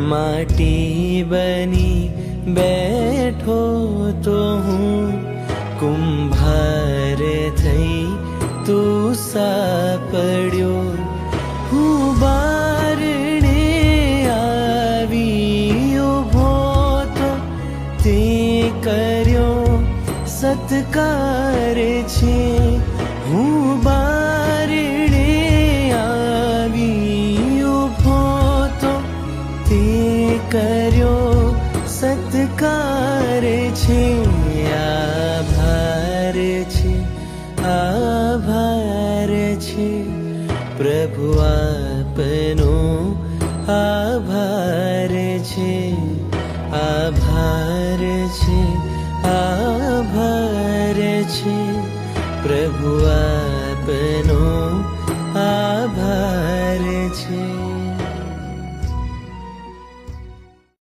માટી બની બેઠો તો હું, કુંભાર થઈ તું સાપડ્યો. હું બારણે આવી ઊભો તો તે કર્યો સત્કાર છે. હું બારણે આવી ઊભો તો તે કર્યો સત્કાર છે. આભાર છે, આભાર છે પ્રભુ આપનો, આભાર છે, આભાર છે, આભાર છે પ્રભુ આપનો.